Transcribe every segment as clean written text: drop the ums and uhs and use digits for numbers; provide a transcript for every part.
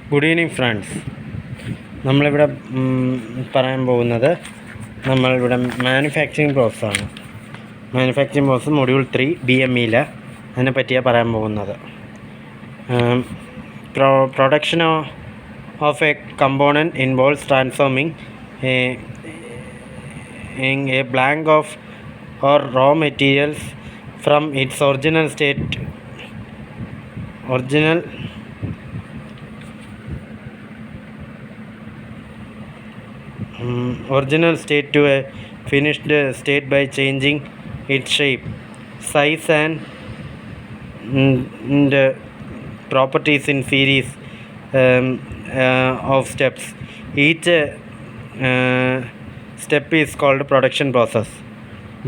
Good evening friends. നമ്മളിവിടെ പറയാൻ പോകുന്നത് നമ്മളിവിടെ മാനുഫാക്ചറിങ് പ്രോസസ്സാണ്. മാനുഫാക്ചറിങ് പ്രോസസ് മൊഡ്യൂൾ 3 BMEയിൽ അതിനെ പറ്റിയാണ് പറയാൻ പോകുന്നത്. Production of A component involves transforming A blank of or raw materials from its original state to a finished state by changing its shape, size and properties in series of steps. Each step is called production process.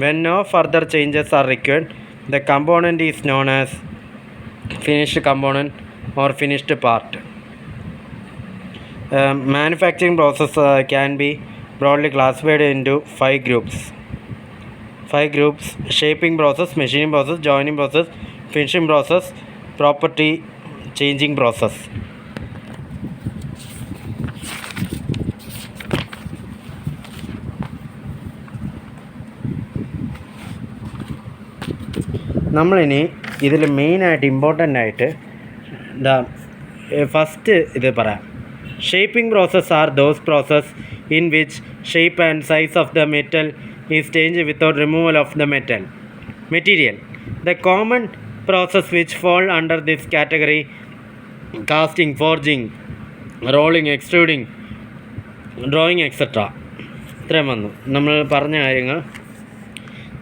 When no further changes are required, the component is known as finished component or finished part. Manufacturing process can be broadly classified into 5 groups. Shaping process, machining process, joining process, finishing process, property changing process. നമ്മളിനി ഇതിൽ മെയിനായിട്ട് important ആയിട്ട് first ഇത് പറയാം. Shaping process are those process in which shape and size of the metal is change without removal of the material. The common process which fall under this category casting, forging, rolling, extruding, drawing etcetera. ഇത്രയും വന്നു നമ്മൾ പറഞ്ഞ കാര്യങ്ങൾ.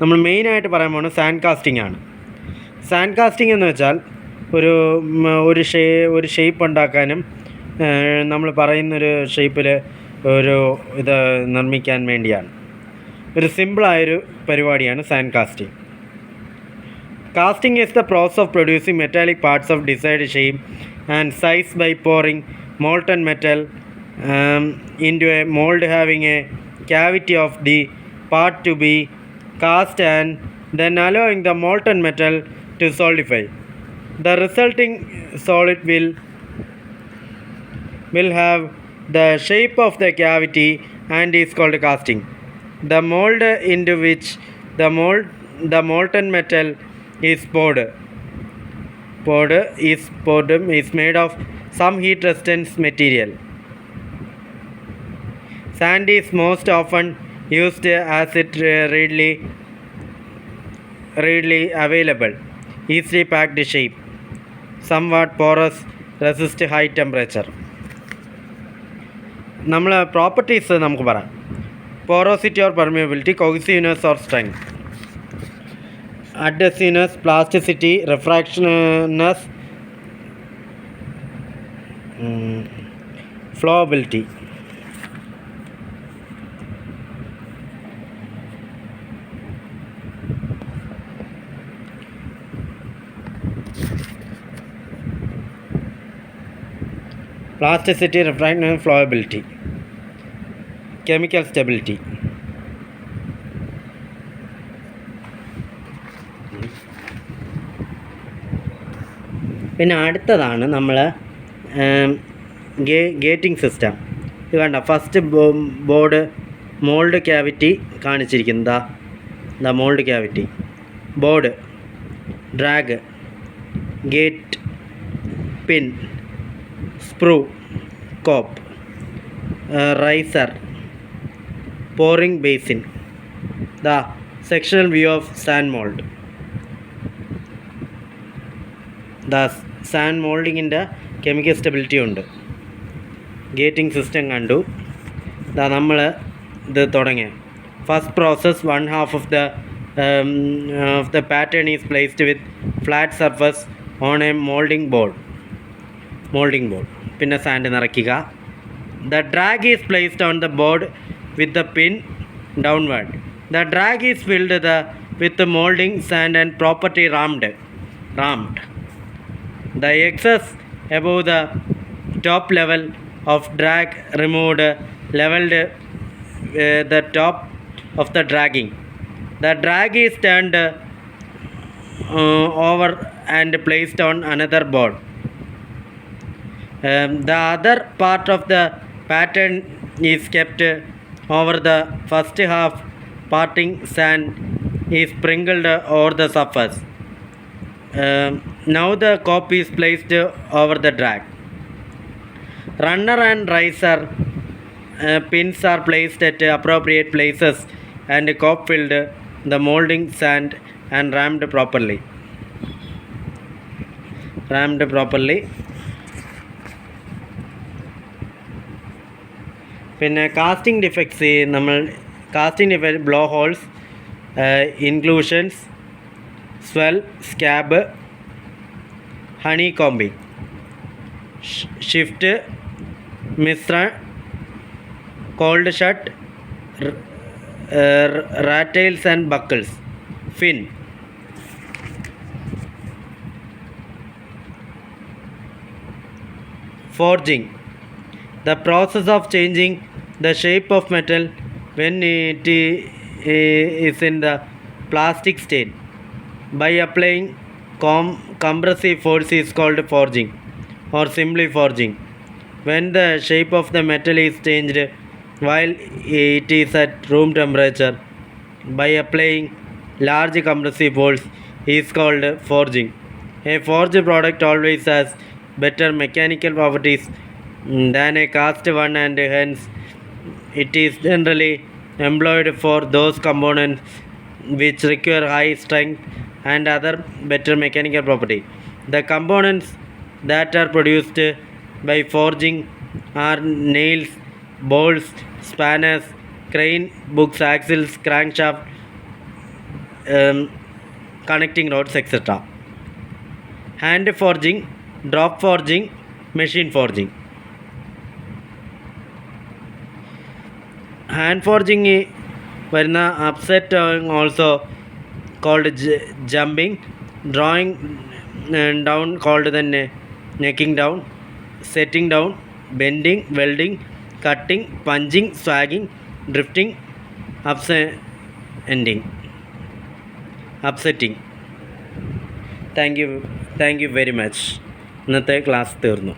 നമ്മൾ മെയിനായിട്ട് പറയാൻ പോകുന്നത് sand casting ആണ്. സാൻഡ് കാസ്റ്റിംഗ് എന്ന് വെച്ചാൽ ഒരു ഷേപ്പ് ഉണ്ടാക്കാനും നമ്മൾ പറയുന്നൊരു ഷേപ്പിൽ ഒരു ഇത് നിർമ്മിക്കാൻ വേണ്ടിയാണ്. ഒരു സിമ്പിളായൊരു പരിപാടിയാണ് sand casting. Casting is the process of producing metallic parts of desired shape and size by pouring molten metal into a mold having a cavity of the part to be cast and then allowing the molten metal to solidify. The resulting solid will have the shape of the cavity and is called casting. The mold into which the molten metal is poured is made of some heat resistant material. Sand is most often used as it readily available, easily packed shape, somewhat porous, resist high temperature. നമ്മൾ properties നമുക്ക് പറയാം. Porosity or permeability, cohesiveness or strength, adhesiveness, plasticity, refractoriness, flowability. Plasticity, refractivity, flowability, chemical stability. പിന്നെ അടുത്തതാണ് നമ്മൾ gating system. ഇത് കണ്ട first board mould cavity കാണിച്ചിരിക്കുന്നത്. Mould cavity, board, drag, gate, pin, sprue, cope, riser, pouring basin. The sectional view of sand mold. The sand molding in the chemical stability ഉണ്ട്. Gating system കണ്ടു. നമ്മൾ ഇത് തുടങ്ങി. First process, 1/2 of the pattern is placed with flat surface on a molding board. പിന്നെ sand നിറയ്ക്കുക. The drag is placed on the board with the pin downward. The drag is filled with the molding sand and properly rammed. The excess above the top level of drag removed, leveled the top of the dragging. The drag is turned over and placed on another board. The other part of the pattern is kept over the first half. Parting sand is sprinkled over the surface. Now the cop is placed over the drag. Runner and riser pins are placed at appropriate places and cop filled the molding sand and rammed properly. പിന്നെ casting defects നമ്മൾ casting defect blow holes, inclusions, swell, scab, honeycombing, shift, misrun, cold shut, rat tails and buckles, fin. Forging, the process of changing the shape of metal when it is in the plastic state by applying compressive force is called forging or simply forging. When the shape of the metal is changed while it is at room temperature by applying large compressive force is called forging. A forged product always has better mechanical properties than a cast one, and hence it is generally employed for those components which require high strength and other better mechanical property. The components that are produced by forging are nails, bolts, spanners, crane, books, axles, crankshaft, connecting rods, etc. Hand forging, drop forging, machine forging. Hand forging വരുന്ന upset also called jumping, drawing down called the necking down, setting down, bending, welding, cutting, punching, swagging, drifting, upsetting. Thank you very much. ഇന്നത്തെ class തീർന്നു.